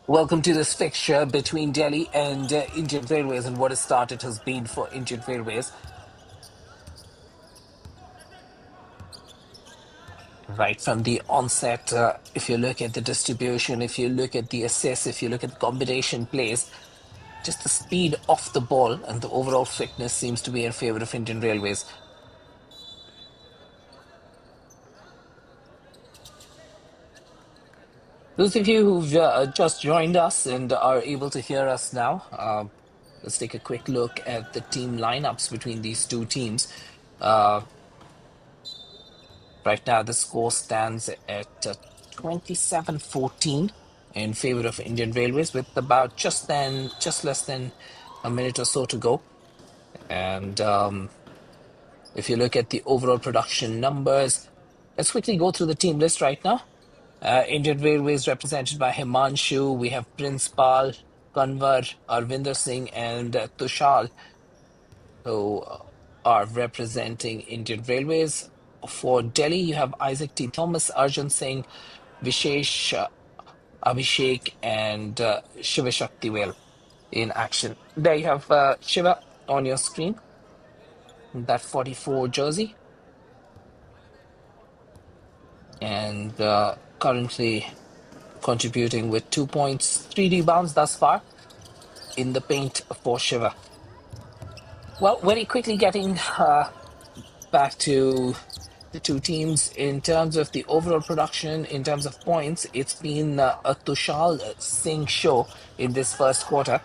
Welcome to this fixture between Delhi and Indian Railways, and what a start it has been for Indian Railways. Right from the onset, if you look at the distribution, if you look at the assists, if you look at the combination plays, just the speed off the ball and the overall fitness seems to be in favor of Indian Railways. Those of you who've just joined us and are able to hear us now, let's take a quick look at the team lineups between these two teams. Uh, Right now, the score stands at 27-14 in favor of Indian Railways, with about just less than a minute or so to go. And if you look at the overall production numbers, let's quickly go through the team list right now. Indian Railways represented by Himanshu. We have Prince Pal, Kanwar, Arvinder Singh, and Tushal, who are representing Indian Railways. For Delhi, you have Isaac T. Thomas, Arjun Singh, Vishesh Abhishek, and Shiva Shaktivel in action. There you have Shiva on your screen, that 44 jersey, and currently contributing with 2 points, 3 rebounds thus far in the paint for Shiva. Well, very quickly getting back to the two teams in terms of the overall production, in terms of points. It's been a Tushal Singh show in this first quarter,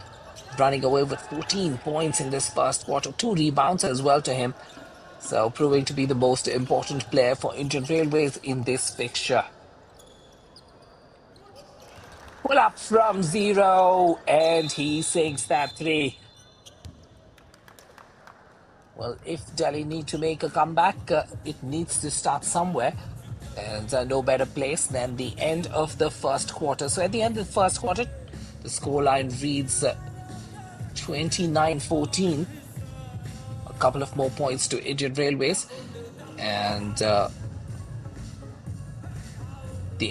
running away with 14 points in this first quarter, 2 rebounds as well to him. So proving to be the most important player for Indian Railways in this fixture. Pull up from zero, and he sinks that three. Well, if Delhi need to make a comeback, it needs to start somewhere. And no better place than the end of the first quarter. So at the end of the first quarter, the scoreline reads 29-14. A couple of more points to Indian Railways. And the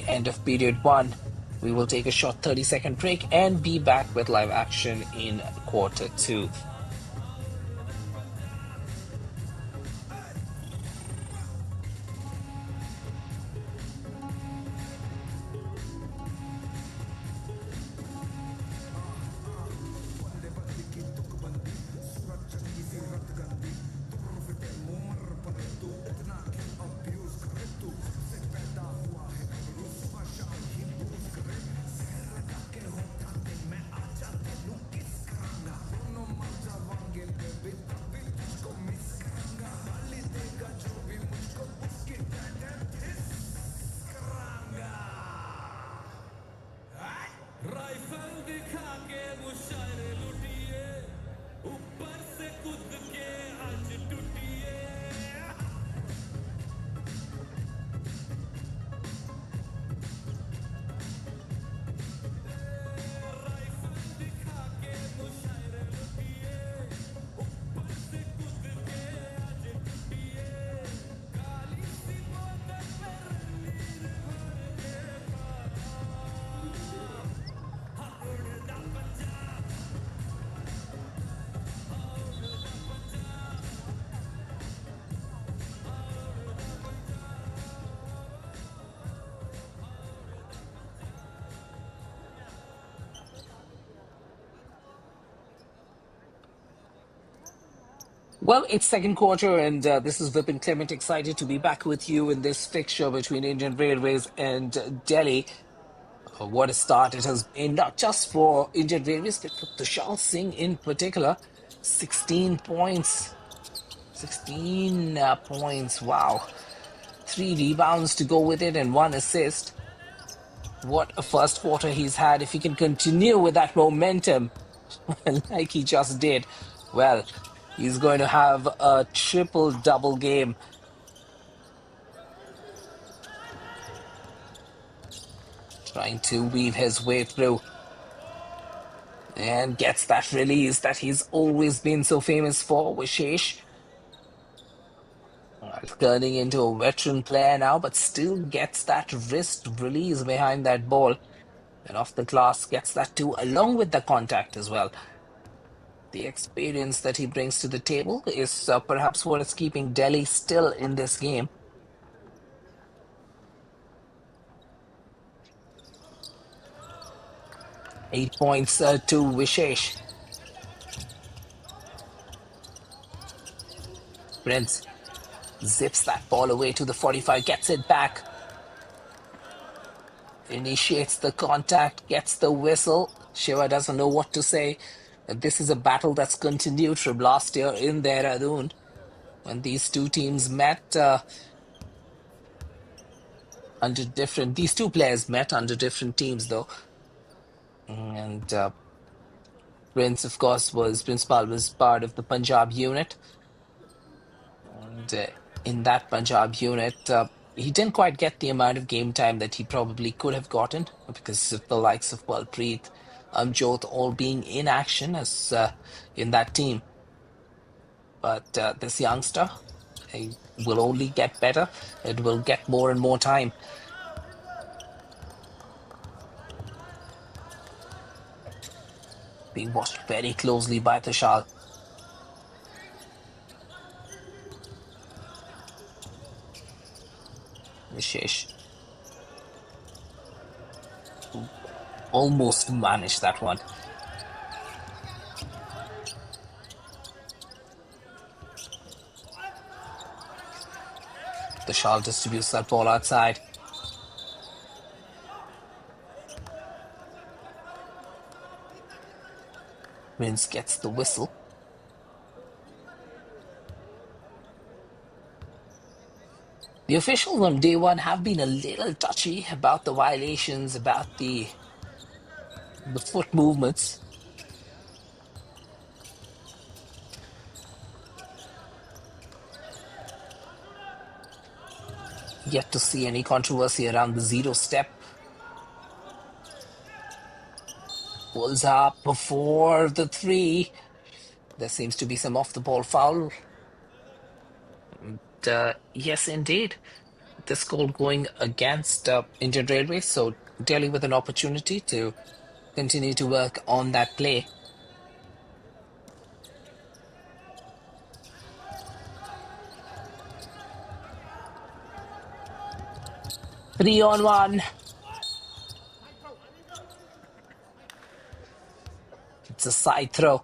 end of period one, we will take a short 30-second break and be back with live action in quarter two. Rifle दिखा के मुशायरे लुटिए ऊपर से कूद के आज टूटिए rifle दिखा के मुशायरे लुटिए ऊपर से कूद के आज टूटिए काली सी बोतल पे रणवीर भर के हाँ उड़दा Punjab Well, it's second quarter, and this is Vipin Clement, excited to be back with you in this fixture between Indian Railways and Delhi. What a start it has been, not just for Indian Railways, but for Tushal Singh in particular. 16 points. 16 points. Wow. 3 rebounds to go with it and 1 assist. What a first quarter he's had. If he can continue with that momentum, like he just did, well, he's going to have a triple double game. Trying to weave his way through. And gets that release that he's always been so famous for, Vishesh. Turning into a veteran player now, but still gets that wrist release behind that ball. And off the glass gets that too, along with the contact as well. The experience that he brings to the table is perhaps what is keeping Delhi still in this game. 8 points to Vishesh. Prince zips that ball away to the 45, gets it back, initiates the contact, gets the whistle. Shiva doesn't know what to say. This is a battle that's continued from last year in Dehradun when these two teams met under different. These two players met under different teams, though. And Prince Pal was part of the Punjab unit, and in that Punjab unit, he didn't quite get the amount of game time that he probably could have gotten because of the likes of Balpreet, Amjot all being in action as in that team. But this youngster, he will only get better. It will get more and more time. Being watched very closely by Tushal. Vishesh almost managed that one. Tushal distributes that ball outside. Prince gets the whistle. The officials on day one have been a little touchy about the violations, about the foot movements. Yet to see any controversy around the zero step. Pulls up before the three. There seems to be some off the ball foul. And, yes, indeed. This goal going against Indian Railways, so Delhi with an opportunity to continue to work on that play. Three on one. It's a side throw.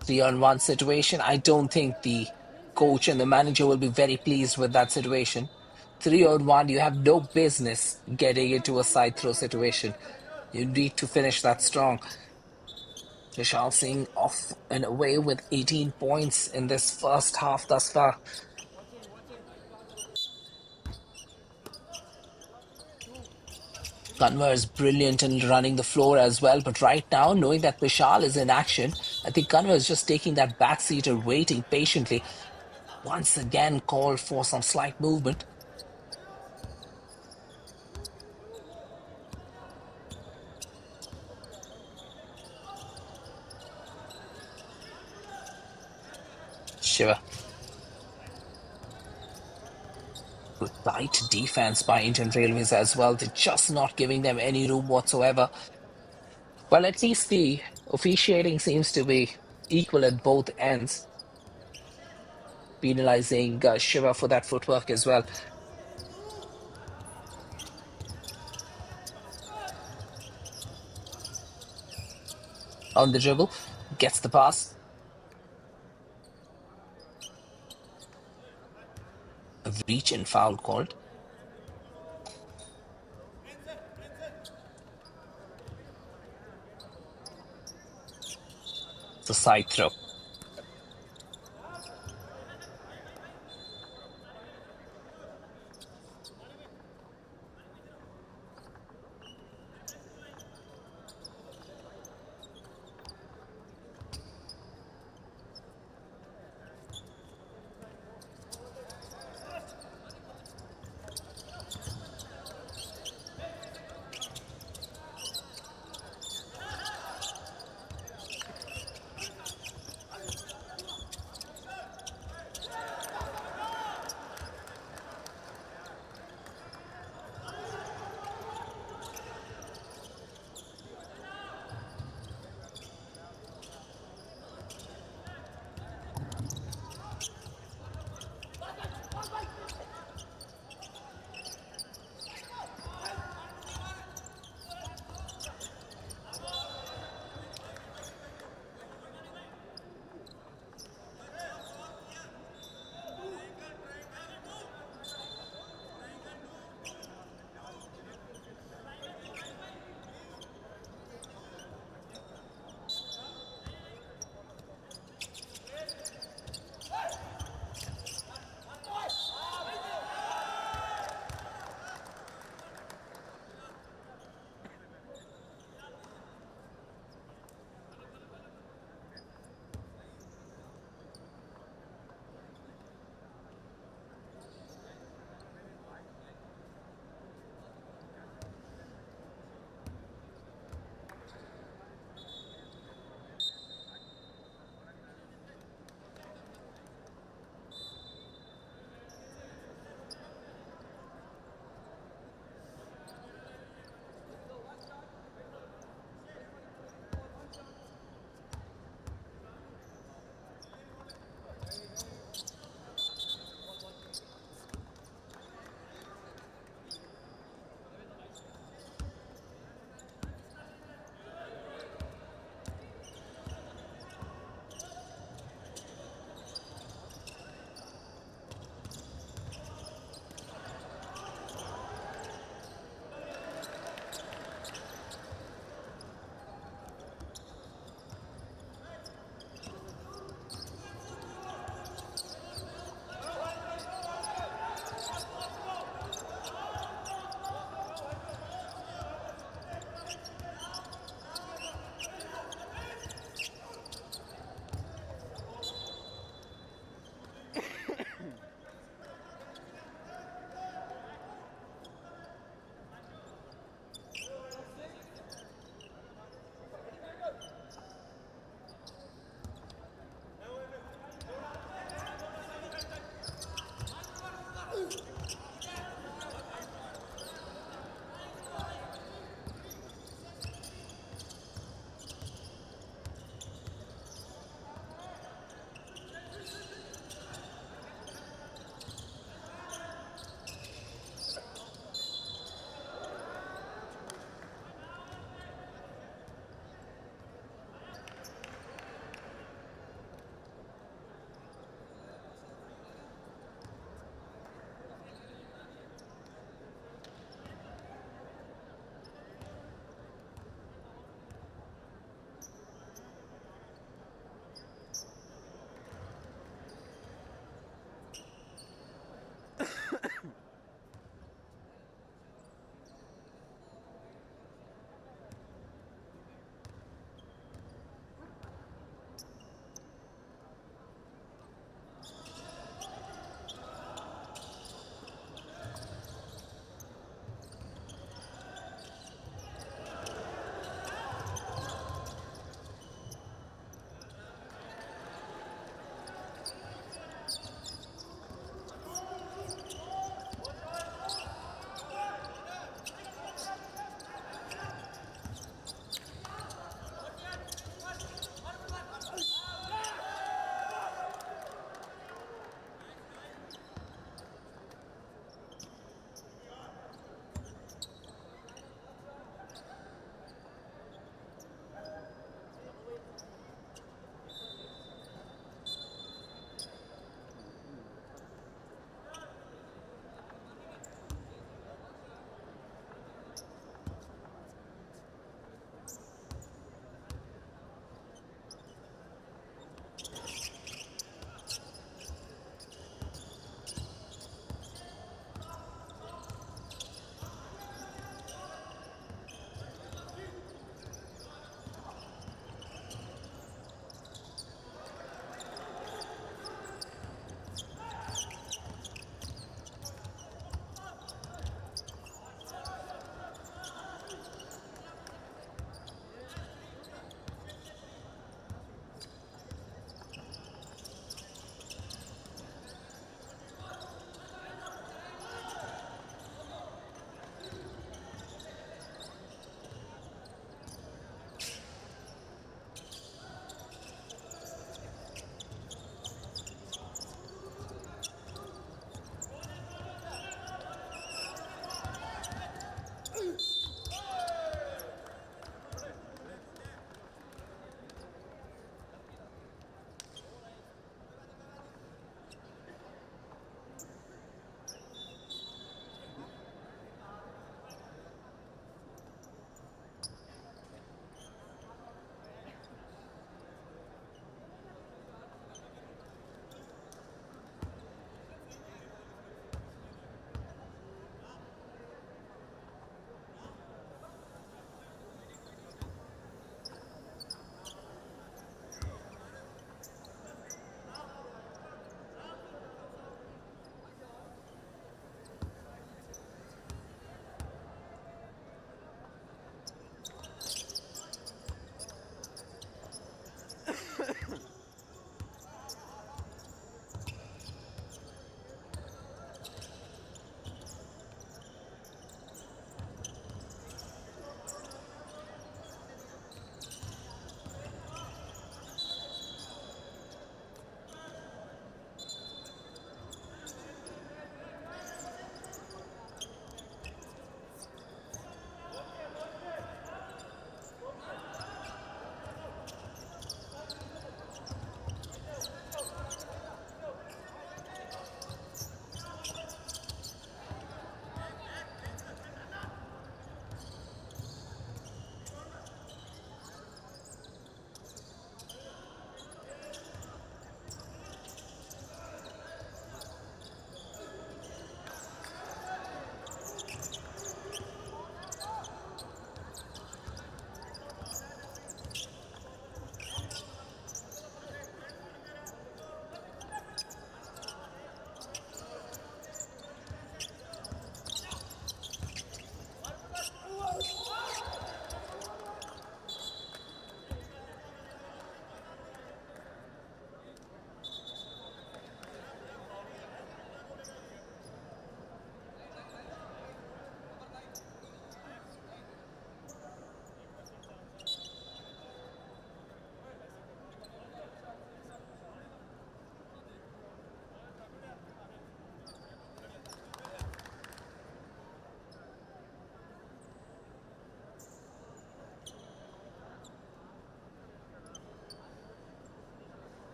3-on-1 situation. I don't think the coach and the manager will be very pleased with that situation. 3-on-1, you have no business getting into a side throw situation. You need to finish that strong. Vishal Singh off and away with 18 points in this first half thus far. Kanwar is brilliant in running the floor as well, but right now, knowing that Vishal is in action, I think Kanwar is just taking that backseater, waiting patiently. Once again, called for some slight movement. Shiva. Good tight defense by Indian Railways as well. They're just not giving them any room whatsoever. Well, at least the officiating seems to be equal at both ends, penalizing Shiva for that footwork as well. On the dribble, gets the pass. A reach and foul called. It's a side throw.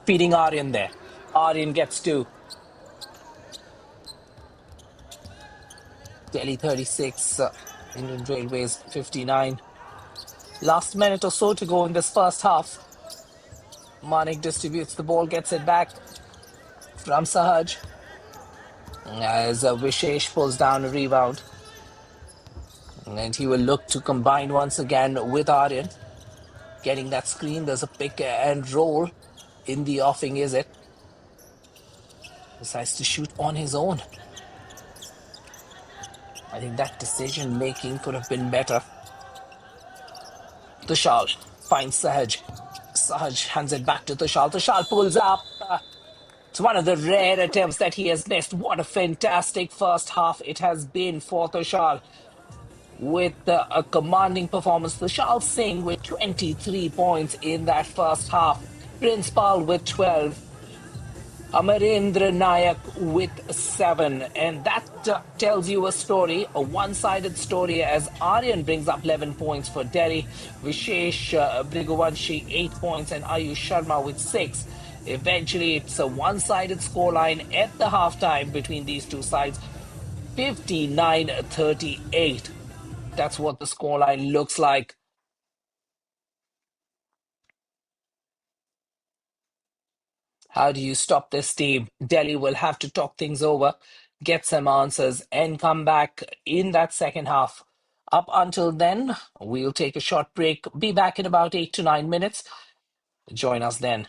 Feeding Aryan there. Aryan gets two. Delhi 36, Indian Railways 59. Last minute or so to go in this first half. Manik distributes the ball, gets it back from Sahaj as Vishesh pulls down a rebound. And he will look to combine once again with Aryan. Getting that screen, there's a pick and roll in the offing, is it? Decides to shoot on his own. I think that decision making could have been better. Tushal finds Sahaj. Sahaj hands it back to Tushal. Tushal pulls up. It's one of the rare attempts that he has missed. What a fantastic first half it has been for Tushal. With a commanding performance, Tushal Singh with 23 points in that first half. Prince Pal with 12. Amarendra Nayak with 7. And that tells you a story, a one-sided story, as Aryan brings up 11 points for Delhi, Vishesh Briguvanshi 8 points, and Ayush Sharma with 6. Eventually, it's a one-sided scoreline at the halftime between these two sides, 59-38. That's what the scoreline looks like. How do you stop this team? Delhi will have to talk things over, get some answers, and come back in that second half. Up until then, we'll take a short break. Be back in about 8 to 9 minutes. Join us then.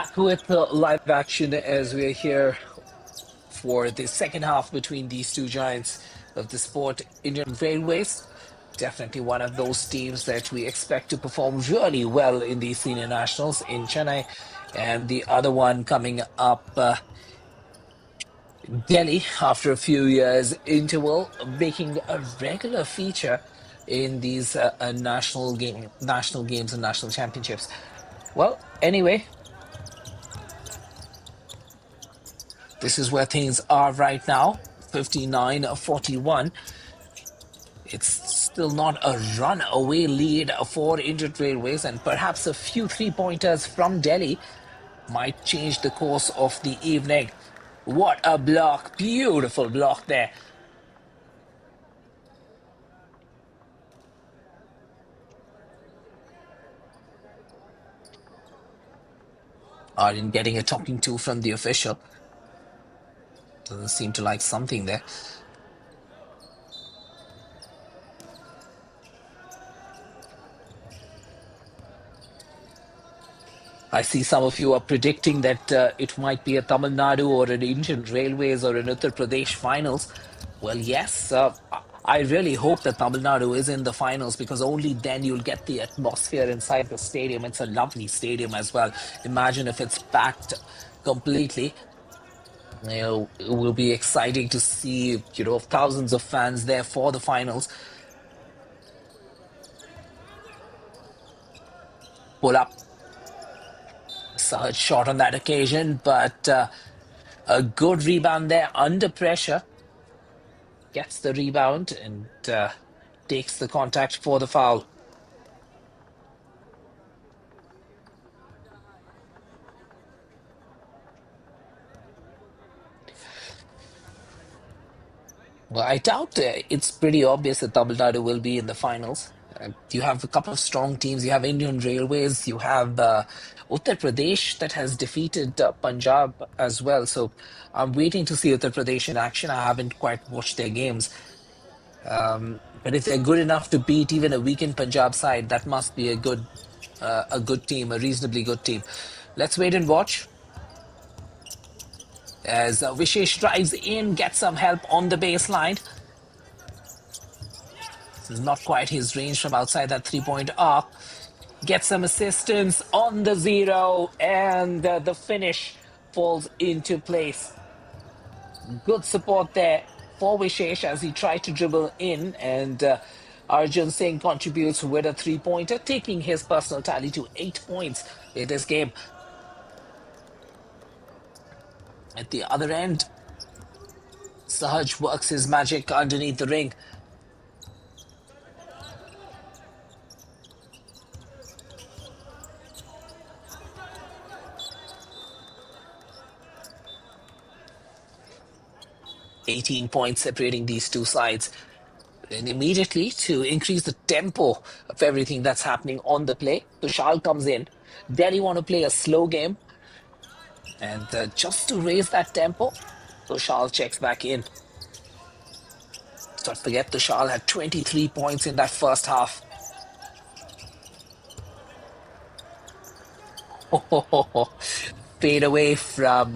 Back with live action as we're here for the second half between these two giants of the sport, Indian Railways. Definitely one of those teams that we expect to perform really well in the senior nationals in Chennai. And the other one coming up, Delhi, after a few years interval, making a regular feature in these national games and national championships. Well, anyway, this is where things are right now. 59-41. It's still not a runaway lead for Indian Railways, and perhaps a few three-pointers from Delhi might change the course of the evening. What a block! Beautiful block there. Aryan getting a talking to from the official. Doesn't seem to like something there. I see some of you are predicting that it might be a Tamil Nadu or an Indian Railways or an Uttar Pradesh finals. Well, yes, I really hope that Tamil Nadu is in the finals because only then you'll get the atmosphere inside the stadium. It's a lovely stadium as well. Imagine if it's packed completely. It will be exciting to see, thousands of fans there for the finals. Pull up. Such shot on that occasion, but a good rebound there under pressure. Gets the rebound and takes the contact for the foul. Well, I doubt it's pretty obvious that Tamil Nadu will be in the finals. You have a couple of strong teams. You have Indian Railways. You have Uttar Pradesh that has defeated Punjab as well. So I'm waiting to see Uttar Pradesh in action. I haven't quite watched their games. But if they're good enough to beat even a weakened Punjab side, that must be a good team, a reasonably good team. Let's wait and watch. As Vishesh drives in, gets some help on the baseline. This is not quite his range from outside that three-point arc. Gets some assistance on the zero, and the finish falls into place. Good support there for Vishesh as he tried to dribble in, and Arjun Singh contributes with a three-pointer, taking his personal tally to 8 points in this game. At the other end, Sahaj works his magic underneath the ring. "18 points separating these two sides." And immediately, to increase the tempo of everything that's happening on the play, Tushal comes in. Delhi want to play a slow game. And just to raise that tempo, Tushal checks back in. Don't forget, Tushal had 23 points in that first half. Fade away from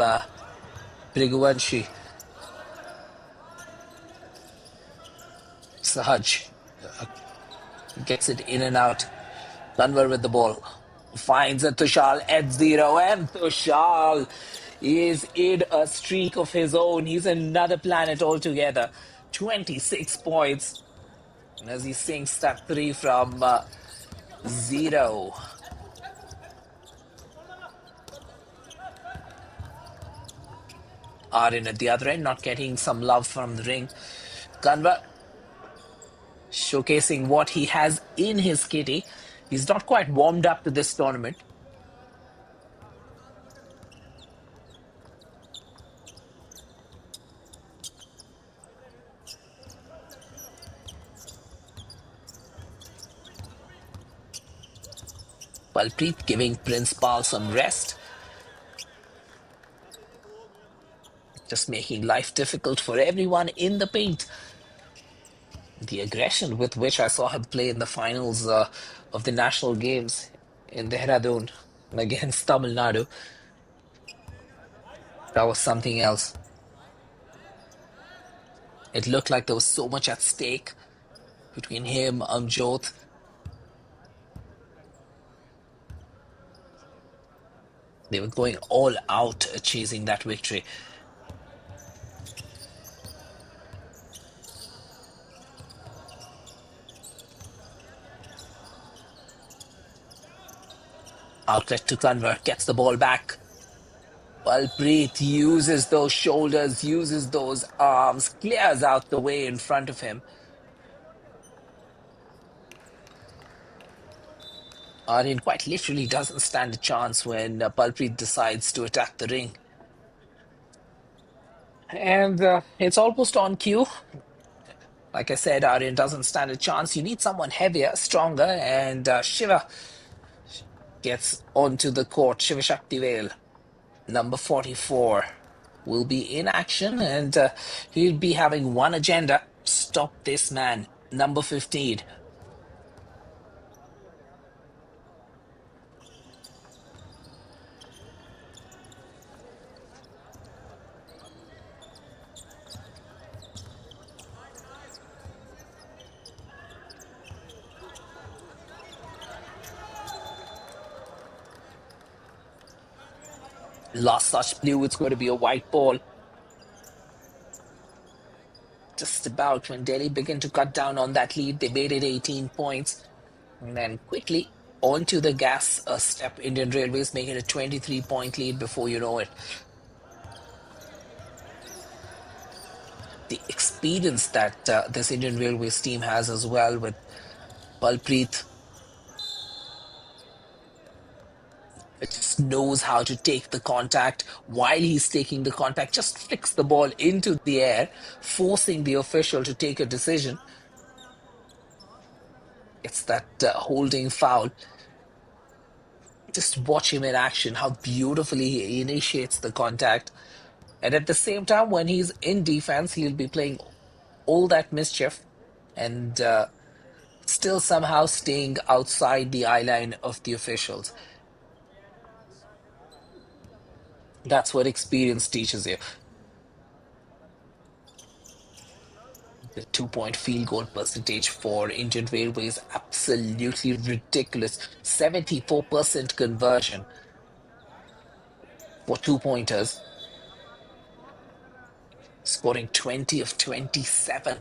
Briguvanshi. Sahaj gets it in and out. Tanwar with the ball. Finds a Tushal at zero, and Tushal is in a streak of his own. He's another planet altogether. 26 points as he sinks that three from zero. Arin at the other end, not getting some love from the ring. Kanwar showcasing what he has in his kitty. He's not quite warmed up to this tournament. Palpreet giving Prince Pal some rest. Just making life difficult for everyone in the paint. The aggression with which I saw him play in the finals of the national games in Dehradun against Tamil Nadu. That was something else. It looked like there was so much at stake between him, Amjot. They were going all out chasing that victory. Outlet to Kanwar, gets the ball back. Balpreet uses those shoulders, uses those arms, clears out the way in front of him. Aryan quite literally doesn't stand a chance when Balpreet decides to attack the ring. And it's almost on cue. Like I said, Aryan doesn't stand a chance. You need someone heavier, stronger, and Shiva gets onto the court. Shiva Shaktivel, number 44, will be in action, and he'll be having one agenda: stop this man, number 15. Last such blue, it's going to be a white ball. Just about when Delhi began to cut down on that lead, they made it 18 points. And then quickly onto the gas step, Indian Railways making a 23-point lead before you know it. The experience that this Indian Railways team has as well, with Balpreet, it just knows how to take the contact. While he's taking the contact, just flicks the ball into the air, forcing the official to take a decision. It's that holding foul. Just watch him in action, how beautifully he initiates the contact. And at the same time, when he's in defense, he'll be playing all that mischief and still somehow staying outside the eye line of the officials. That's what experience teaches you. The 2-point field goal percentage for Indian Railways, absolutely ridiculous. 74% conversion for 2-pointers, scoring 20 of 27.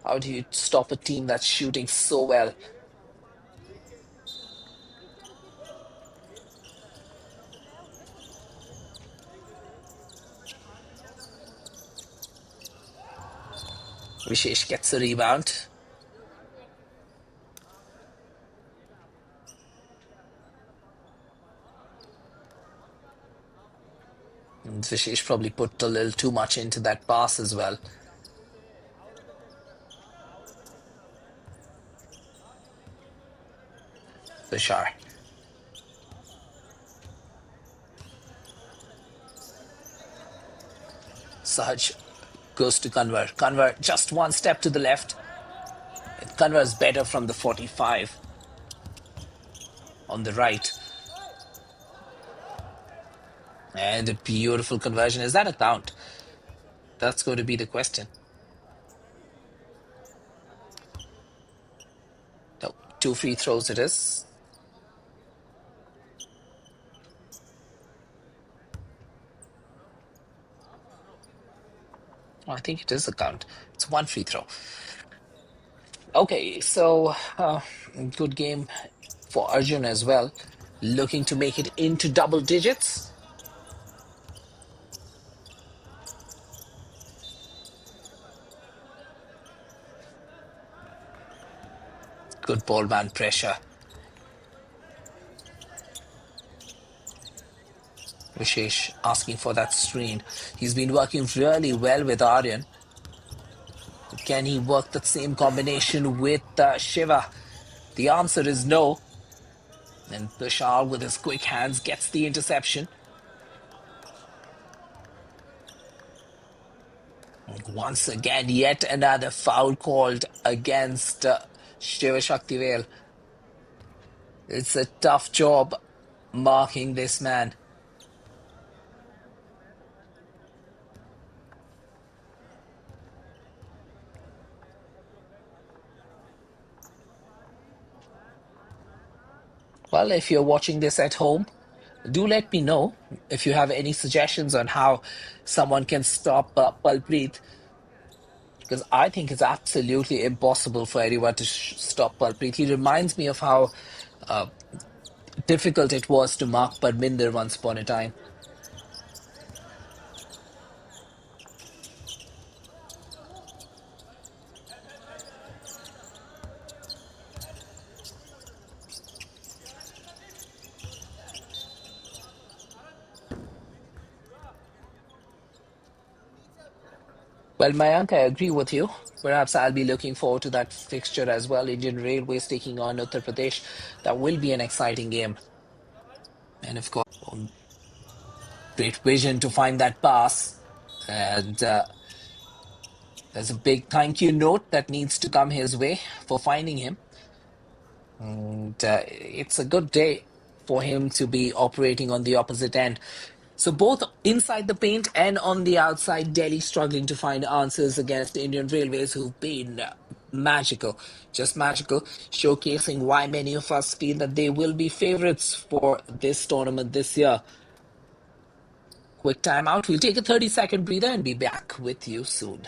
How do you stop a team that's shooting so well? Vishesh gets a rebound. And Vishesh probably put a little too much into that pass as well. Tushar. Sahaj goes to Kanwar. Kanwar just one step to the left. Kanwar is better from the 45 on the right. And a beautiful conversion. Is that a count? That's going to be the question. No, 2 free throws it is. I think it is a count. It's 1 free throw. Okay, so good game for Arjun as well. Looking to make it into double digits. Good ball man pressure. Vishesh asking for that screen. He's been working really well with Aryan. Can he work that same combination with Shiva? The answer is no. And Tushar, with his quick hands, gets the interception. And once again, yet another foul called against Shiva Shaktivel. It's a tough job marking this man. Well, if you're watching this at home, do let me know if you have any suggestions on how someone can stop Palpreet, because I think it's absolutely impossible for anyone to stop Palpreet. He reminds me of how uh, difficult it was to mark Parminder once upon a time. Well, Mayank, I agree with you. Perhaps I'll be looking forward to that fixture as well. Indian Railways taking on Uttar Pradesh. That will be an exciting game. And of course, great vision to find that pass. And there's a big thank you note that needs to come his way for finding him. And it's a good day for him to be operating on the opposite end. So both inside the paint and on the outside, Delhi struggling to find answers against Indian Railways, who've been magical, just magical, showcasing why many of us feel that they will be favorites for this tournament this year. Quick timeout. We'll take a 30-second breather and be back with you soon.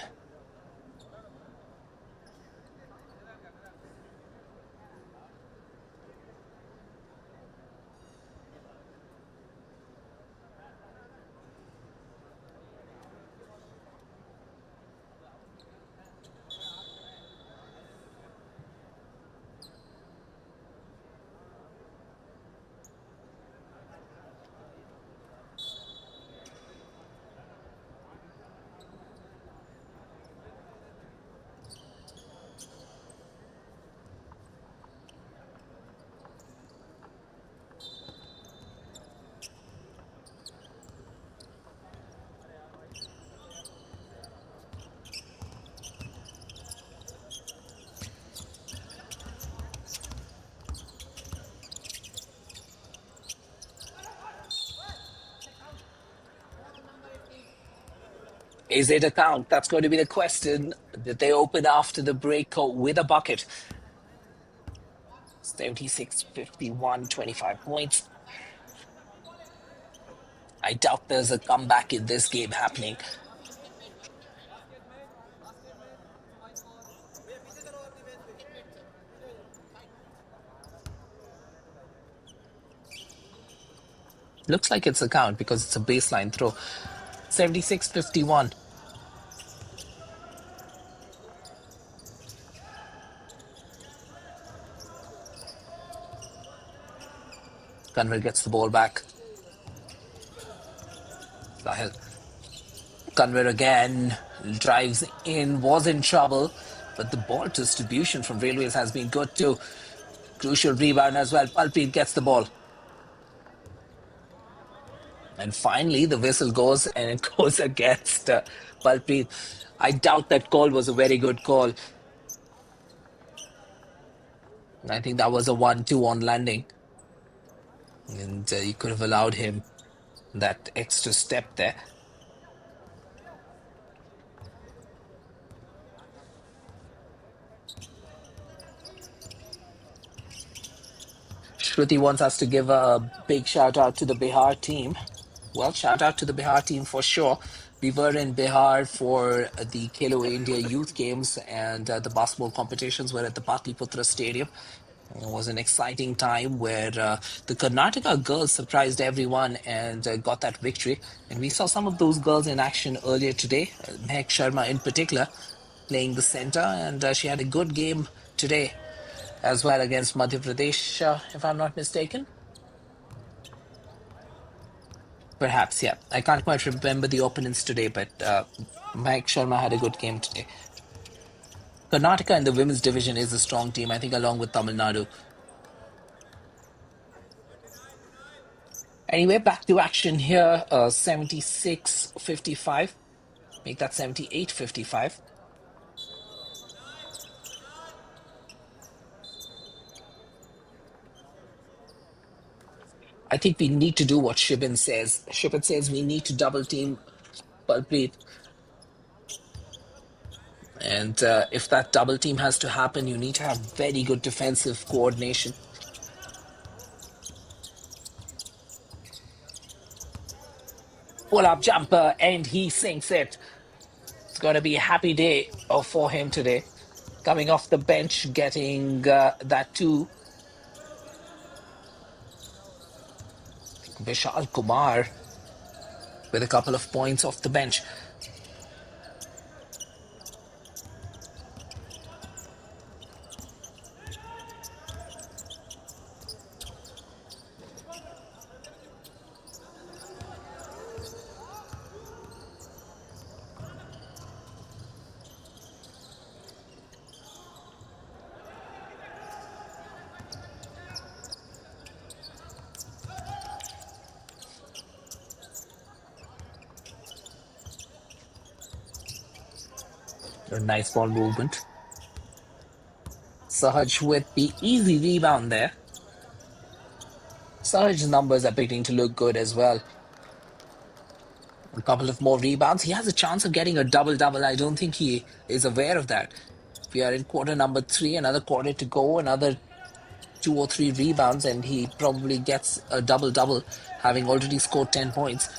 Is it a count? That's going to be the question that they open after the break with a bucket. 76-51, 25 points. I doubt there's a comeback in this game happening. Looks like it's a count because it's a baseline throw. 76-51. Kanwar gets the ball back. Sahil. Kanwar again drives in, was in trouble, but the ball distribution from Railways has been good too. Crucial rebound as well. Palpreet gets the ball. And finally, the whistle goes and it goes against Palpreet. I doubt that call was a very good call. I think that was a 1-2 on landing. And you could have allowed him that extra step there. Shruti wants us to give a big shout out to the Bihar team. Well, shout out to the Bihar team for sure. We were in Bihar for the Khelo India Youth Games, and the basketball competitions were at the Patliputra Stadium. It was an exciting time where the Karnataka girls surprised everyone and got that victory. And we saw some of those girls in action earlier today. Mehak Sharma in particular playing the center, and she had a good game today as well against Madhya Pradesh, if I'm not mistaken. Perhaps, yeah. I can't quite remember the opponents today, but Mike Sharma had a good game today. Karnataka in the women's division is a strong team, I think, along with Tamil Nadu. Anyway, back to action here. 76-55. Make that 78-55. I think we need to do what Shibin says. Shibin says we need to double team Balpreet. And if that double team has to happen, you need to have very good defensive coordination. Pull-up jumper, and he sinks it. It's going to be a happy day for him today. Coming off the bench, getting that too. Vishal Kumar with a couple of points off the bench. A nice ball movement. Sahaj with the easy rebound there. Sahaj's numbers are beginning to look good as well. A couple of more rebounds. He has a chance of getting a double-double. I don't think he is aware of that. We are in quarter number 3, another quarter to go, another 2 or 3 rebounds, and he probably gets a double-double, having already scored 10 points.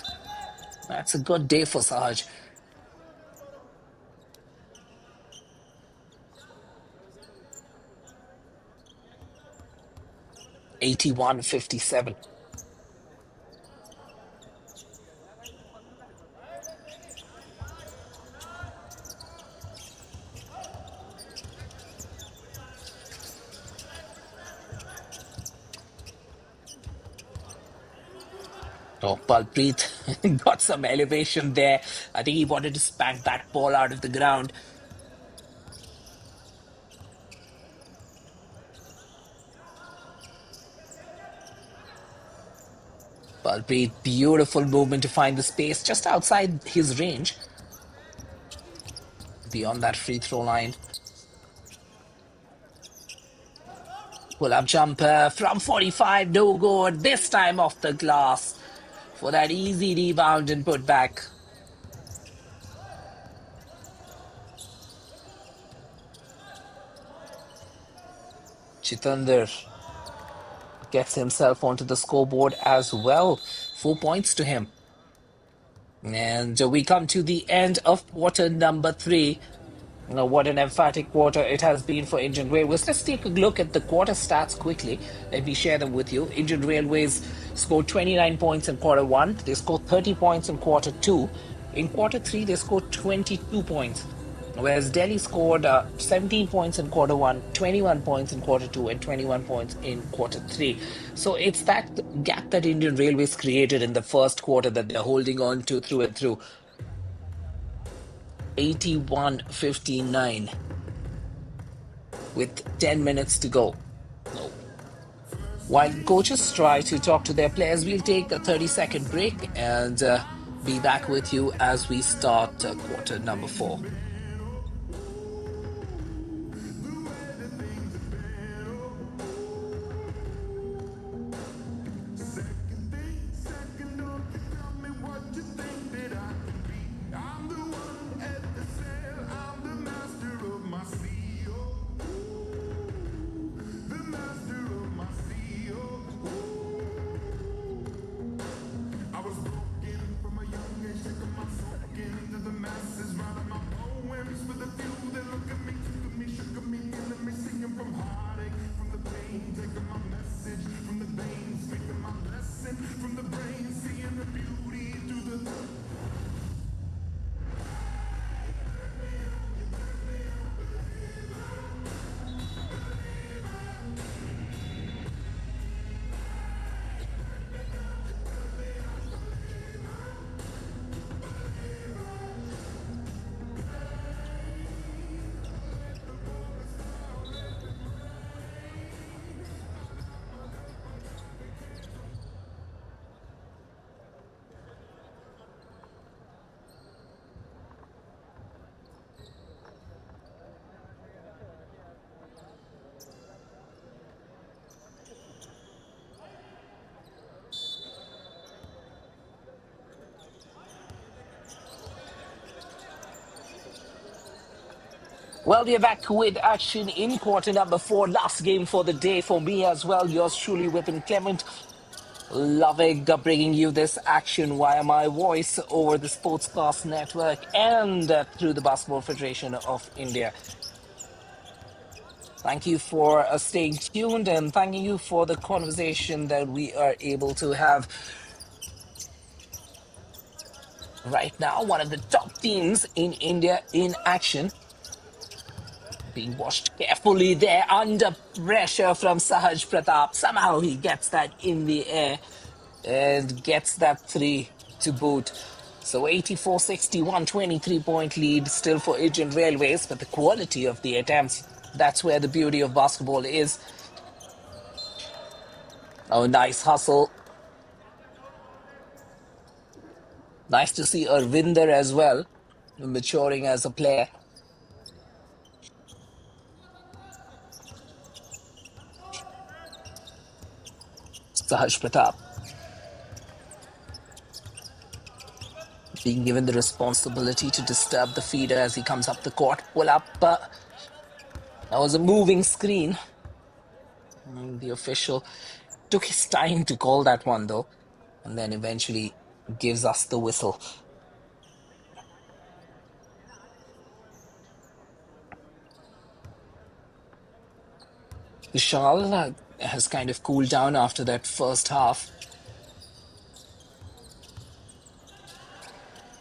That's a good day for Sahaj. 81-57. Oh, Palpreet got some elevation there. I think he wanted to spank that ball out of the ground. Palpreet, beautiful movement to find the space just outside his range, beyond that free throw line. Pull-up jumper from 45, no good. This time off the glass for that easy rebound and put back. Chitander gets himself onto the scoreboard as well. 4 points to him. And we come to the end of quarter number 3. What an emphatic quarter it has been for Indian Railways. Let's take a look at the quarter stats quickly. Let me share them with you. Indian Railways scored 29 points in quarter 1. They scored 30 points in quarter 2. In quarter 3, they scored 22 points. Whereas Delhi scored 17 points in quarter 1, 21 points in quarter 2, and 21 points in quarter 3. So it's that gap that Indian Railways created in the first quarter that they're holding on to through and through. 81-59 with 10 minutes to go. While coaches try to talk to their players, we'll take a 30-second break and be back with you as we start quarter number 4. Well, we're back with action in quarter number 4. Last game for the day for me as well. Yours truly, Whippin Clement. Loving bringing you this action via my voice over the Sportscast Network and through the Basketball Federation of India. Thank you for staying tuned and thanking you for the conversation that we are able to have right now. One of the top teams in India in action, being watched carefully there under pressure from Sahaj Pratap. Somehow he gets that in the air and gets that three to boot. So 84-60, 123-point lead still for Indian Railways, but the quality of the attempts, that's where the beauty of basketball is. Oh, nice hustle. Nice to see Arvinder as well, maturing as a player. Sahaj Pratap being given the responsibility to disturb the feeder as he comes up the court. Pull up. That was a moving screen. The official took his time to call that one, though, and then eventually gives us the whistle. Vishal has kind of cooled down after that first half.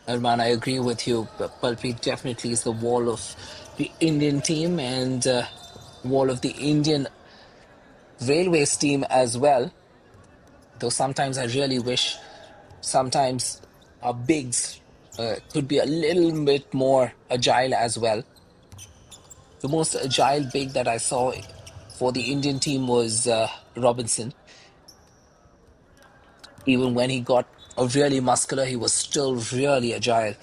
Arman, I agree with you. Palpreet definitely is the wall of the Indian team and wall of the Indian Railways team as well. Though sometimes I really wish sometimes our bigs could be a little bit more agile as well. The most agile big that I saw for the Indian team was Robinson. Even when he got really muscular, he was still really agile.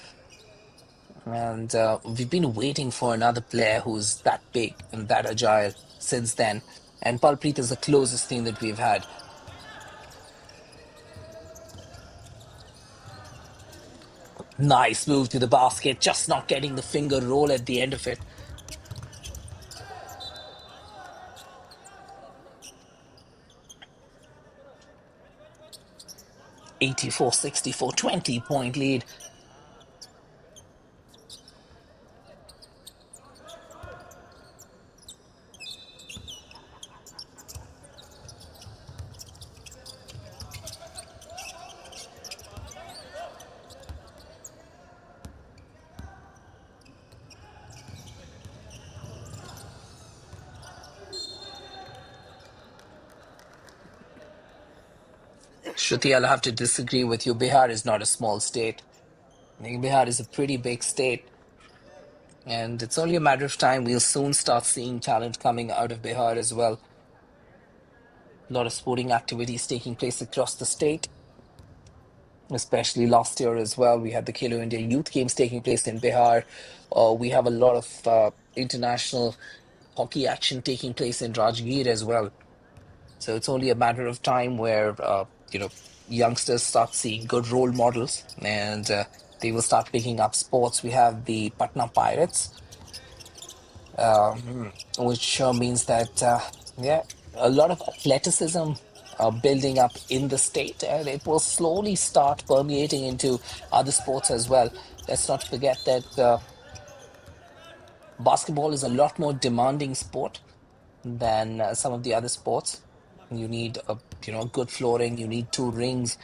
And we've been waiting for another player who's that big and that agile since then. And Palpreet is the closest thing that we've had. Nice move to the basket, just not getting the finger roll at the end of it. "84-64, 20-point lead." Shruti, I'll have to disagree with you. Bihar is not a small state. I think Bihar is a pretty big state. And it's only a matter of time. We'll soon start seeing talent coming out of Bihar as well. A lot of sporting activities taking place across the state, especially last year as well. We had the Khelo India Youth Games taking place in Bihar. We have a lot of international hockey action taking place in Rajgir as well. So it's only a matter of time where, youngsters start seeing good role models and they will start picking up sports. We have the Patna Pirates, which means that, yeah, a lot of athleticism building up in the state, and it will slowly start permeating into other sports as well. Let's not forget that basketball is a lot more demanding sport than some of the other sports. You need good flooring. You need two rings.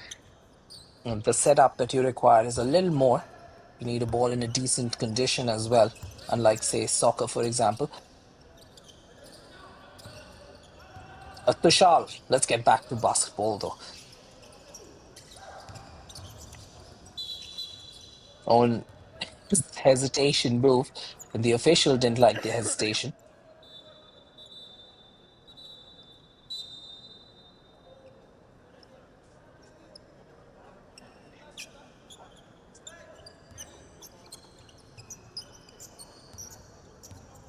And the setup that you require is a little more. You need a ball in a decent condition as well, unlike say soccer, for example. Tushal, let's get back to basketball though. On hesitation move, and the official didn't like the hesitation.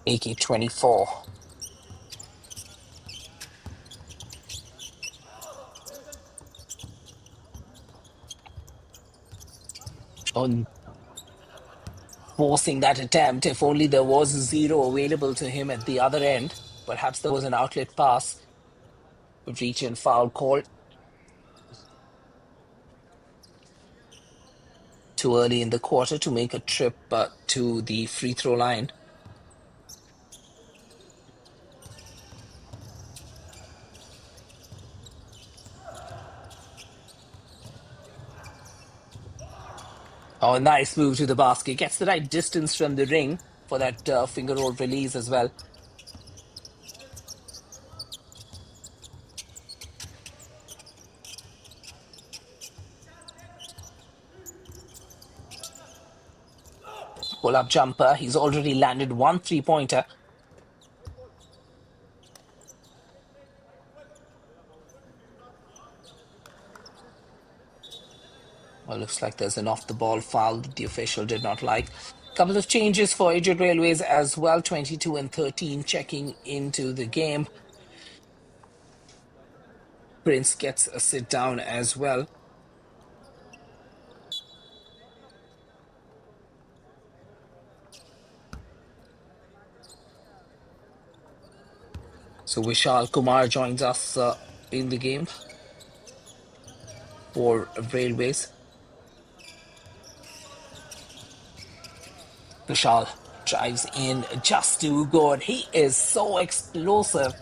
AK-24 on forcing that attempt. If only there was a zero available to him at the other end. Perhaps there was an outlet pass. Would reach and foul called. too early in the quarter to make a trip to the free throw line. Oh, nice move to the basket. Gets the right distance from the ring for that finger roll release as well. Pull up jumper. He's already landed one three-pointer. Well, looks like there's an off the ball foul that the official did not like. Couple of changes for Aged Railways as well. 22 and 13 checking into the game. Prince gets a sit down as well. So Vishal Kumar joins us in the game for Railways. Vishal drives in just too good. He is so explosive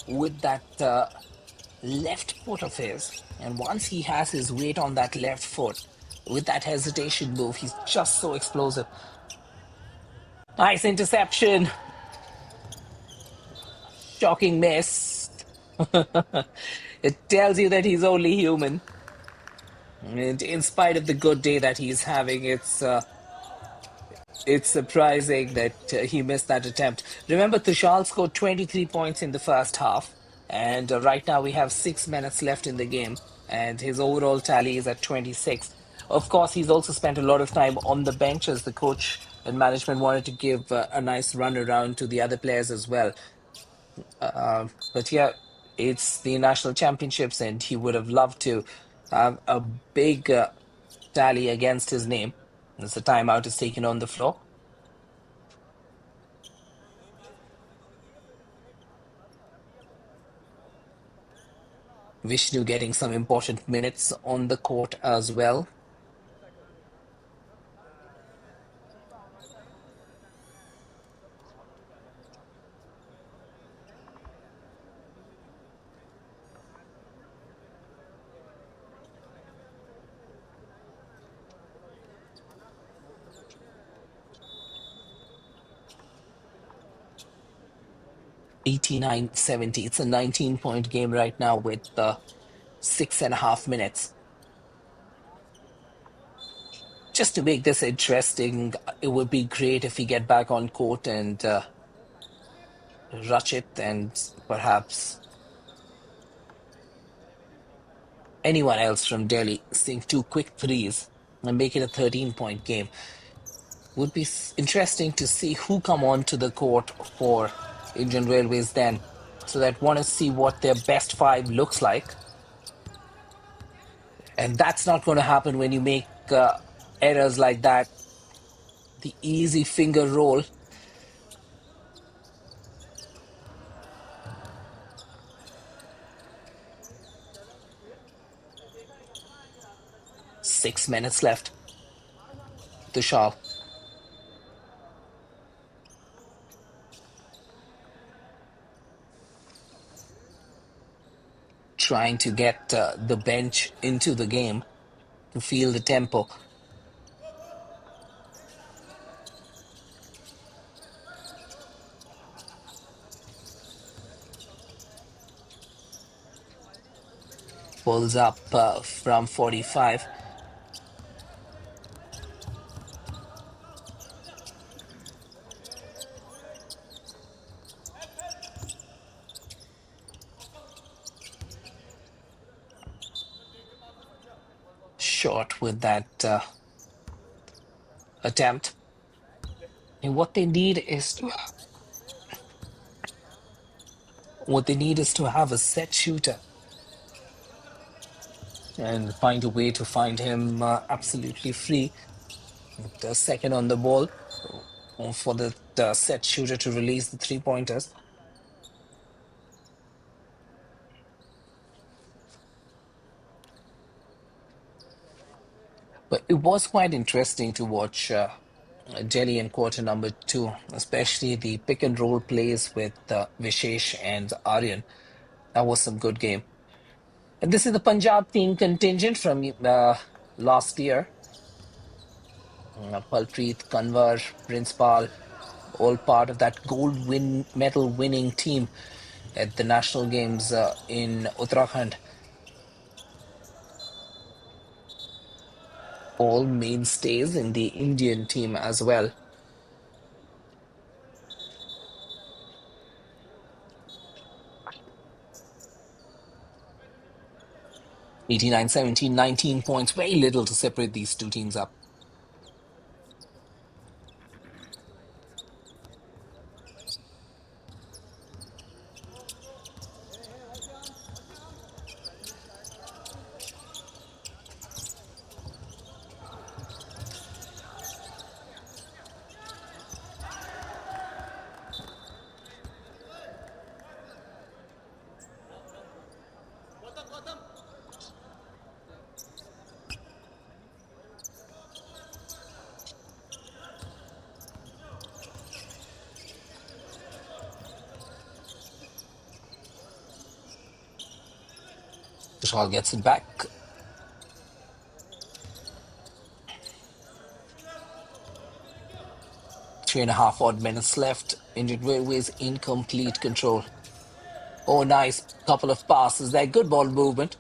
with that left foot of his. And once he has his weight on that left foot, with that hesitation move, he's just so explosive. Nice interception. Shocking miss. It tells you that he's only human. And in spite of the good day that he's having, it's surprising that he missed that attempt. Remember, Tushal scored 23 points in the first half, and right now we have 6 minutes left in the game, and his overall tally is at 26. Of course, he's also spent a lot of time on the bench as the coach and management wanted to give a nice run around to the other players as well. But yeah, it's the national championships, and he would have loved to have a big tally against his name as the timeout is taken on the floor. Vishnu getting some important minutes on the court as well. $89-70. It's a 19-point game right now with 6.5 minutes. Just to make this interesting, it would be great if we get back on court and Rachit and perhaps anyone else from Delhi sink two quick threes and make it a 13-point game. Would be interesting to see who come onto the court for Indian Railways then, so that want to see what their best five looks like. And that's not going to happen when you make errors like that. The easy finger roll. Six minutes left. Tushar trying to get the bench into the game to feel the tempo. Pulls up from 45. Short with that attempt. And what they need is to have a set shooter and find a way to find him absolutely free. The second on the ball for the set shooter to release the three-pointers. But it was quite interesting to watch Delhi in quarter number two, especially the pick and roll plays with Vishesh and Aryan. That was some good game. And this is the Punjab team contingent from last year. Palpreet, Kanwar, Princepal, all part of that gold medal winning team at the national games in Uttarakhand. All mainstays in the Indian team as well. 89, 17, 19 points. Very little to separate these two teams up. Vishal gets it back. 3.5 odd minutes left. Indian Railways in complete control. Oh, nice couple of passes there. Good ball movement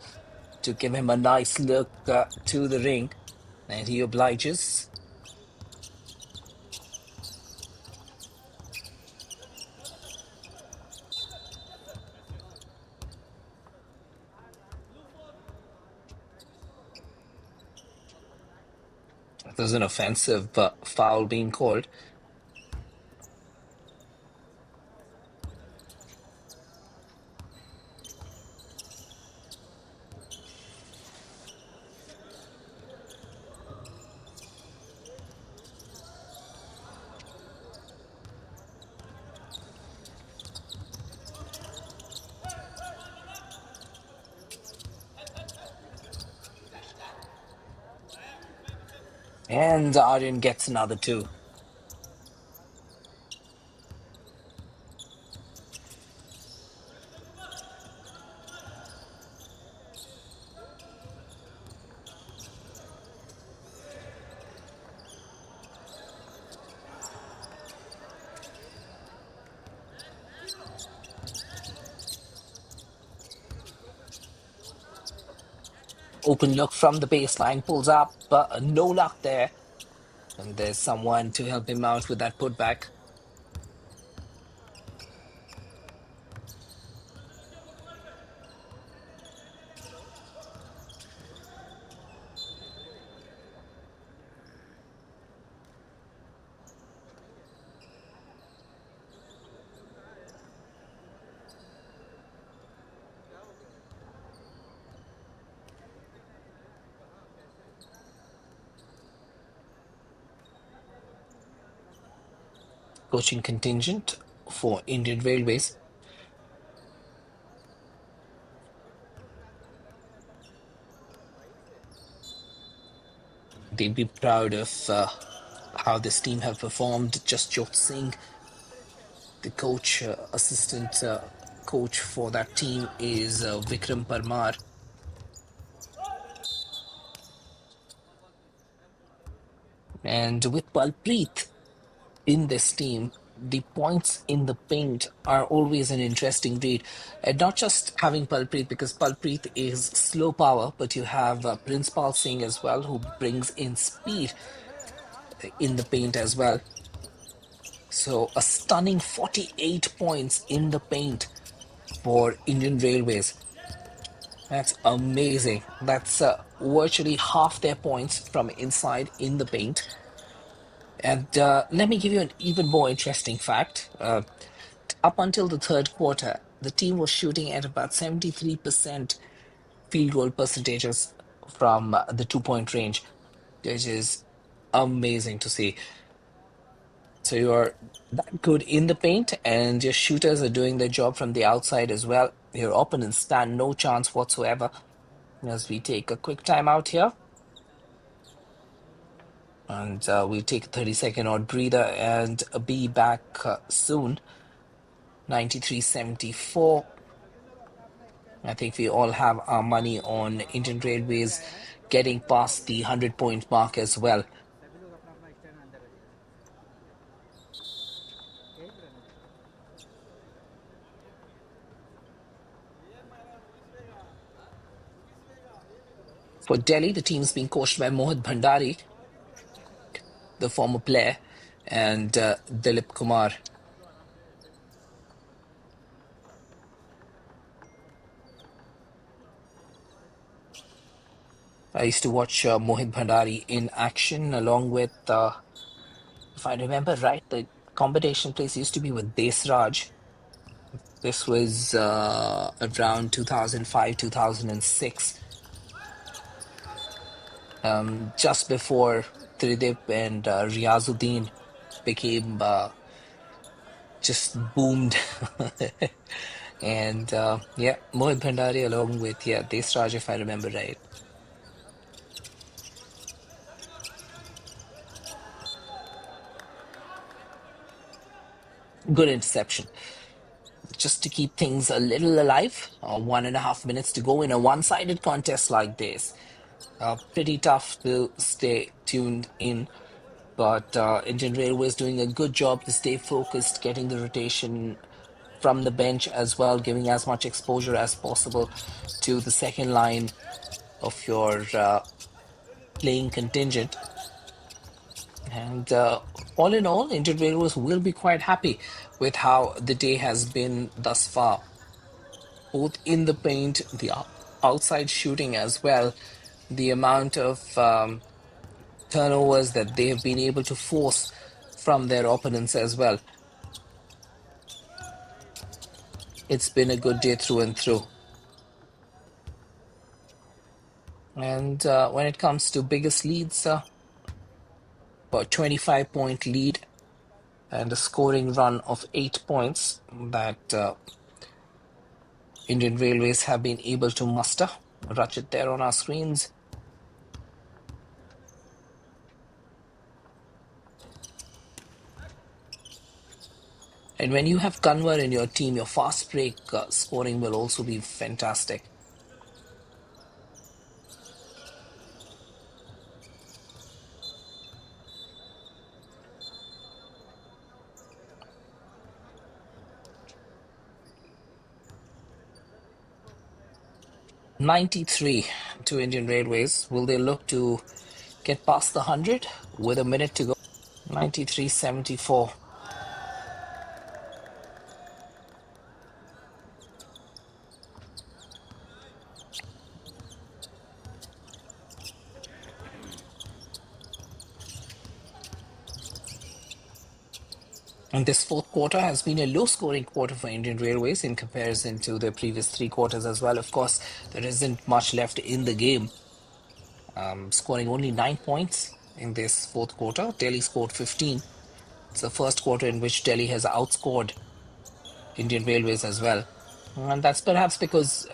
to give him a nice look to the ring. And he obliges. There's an offensive foul being called. And Aryan gets another two. Open look from the baseline, pulls up, but no luck there. And there's someone to help him out with that putback. Coaching contingent for Indian Railways. They'd be proud of how this team have performed. Jasjot Singh, the coach, assistant coach for that team is Vikram Parmar. And with Palpreet in this team, the points in the paint are always an interesting read. And not just having Palpreet, because Palpreet is slow power, but you have Princepal Singh as well, who brings in speed in the paint as well. So a stunning 48 points in the paint for Indian Railways. That's amazing. That's virtually half their points from inside in the paint. And let me give you an even more interesting fact. Up until the third quarter, the team was shooting at about 73% field goal percentages from the 2 point range, which is amazing to see. So you're that good in the paint, and your shooters are doing their job from the outside as well. Your opponents stand no chance whatsoever. As we take a quick timeout here. And we'll take a 30-second odd breather and be back soon. 93.74. I think we all have our money on Indian Railways getting past the 100-point mark as well. For Delhi, the team's being coached by Mohit Bhandari, the former player, and Dilip Kumar. I used to watch Mohit Bhandari in action along with, if I remember right, the competition place used to be with Desraj. This was around 2005, 2006, just before Tridip and Riazuddin became just boomed. And yeah, Mohit Bhandari along with, yeah, Desraj, if I remember right. Good interception. Just to keep things a little alive, 1.5 minutes to go in a one-sided contest like this. Pretty tough to stay tuned in, but Indian Railways doing a good job to stay focused, getting the rotation from the bench as well, giving as much exposure as possible to the second line of your playing contingent. And all in all, Indian Railways will be quite happy with how the day has been thus far, both in the paint, the outside shooting as well, the amount of turnovers that they have been able to force from their opponents as well. It's been a good day through and through. And when it comes to biggest leads, about 25-point lead and a scoring run of 8 points that Indian Railways have been able to muster. Rachit there on our screens. And when you have Kanwar in your team, your fast break scoring will also be fantastic. $93 to Indian Railways. Will they look to get past the 100 with a minute to go? 93.74. And this fourth quarter has been a low-scoring quarter for Indian Railways in comparison to their previous three quarters as well. Of course, there isn't much left in the game. Scoring only 9 points in this fourth quarter. Delhi scored 15. It's the first quarter in which Delhi has outscored Indian Railways as well. And that's perhaps because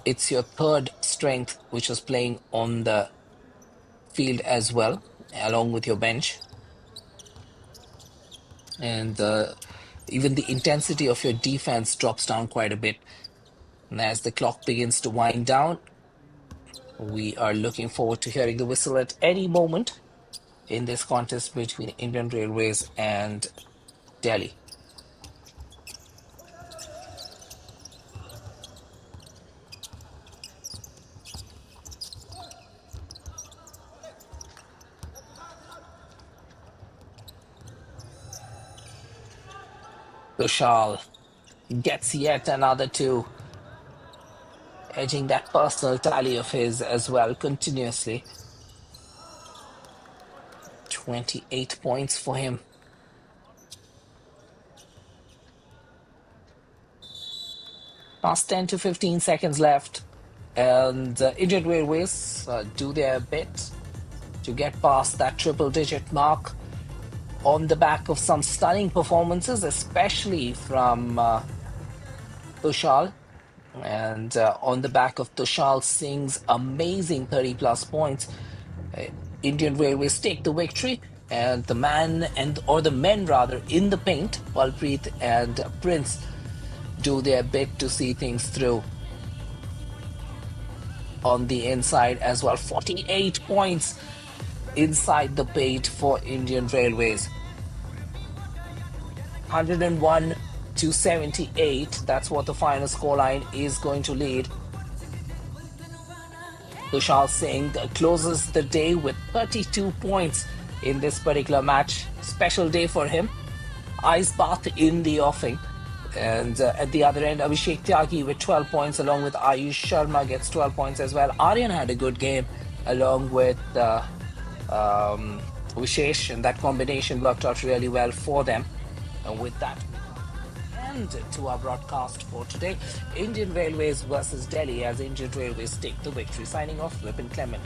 it's your third strength which is playing on the field as well, along with your bench. And even the intensity of your defense drops down quite a bit. And as the clock begins to wind down, we are looking forward to hearing the whistle at any moment in this contest between Indian Railways and Delhi. Tushal gets yet another two, edging that personal tally of his as well continuously. 28 points for him. Past 10 to 15 seconds left, and Indian Railways do their bit to get past that triple-digit mark on the back of some stunning performances, especially from Tushal. And on the back of Tushal Singh's amazing 30-plus points, Indian Railways take the victory, and the men rather in the paint, Balpreet and Prince do their bit to see things through on the inside as well. 48 points inside the paint for Indian Railways. 101 to 78. That's what the final scoreline is going to lead. Tushar Singh closes the day with 32 points in this particular match. Special day for him. Ice bath in the offing. And at the other end, Abhishek Tyagi with 12 points, along with Ayush Sharma gets 12 points as well. Aryan had a good game, along with Vishesh, and that combination worked out really well for them. And with that, end to our broadcast for today. Indian Railways versus Delhi, as Indian Railways take the victory. Signing off, Vipin Clement.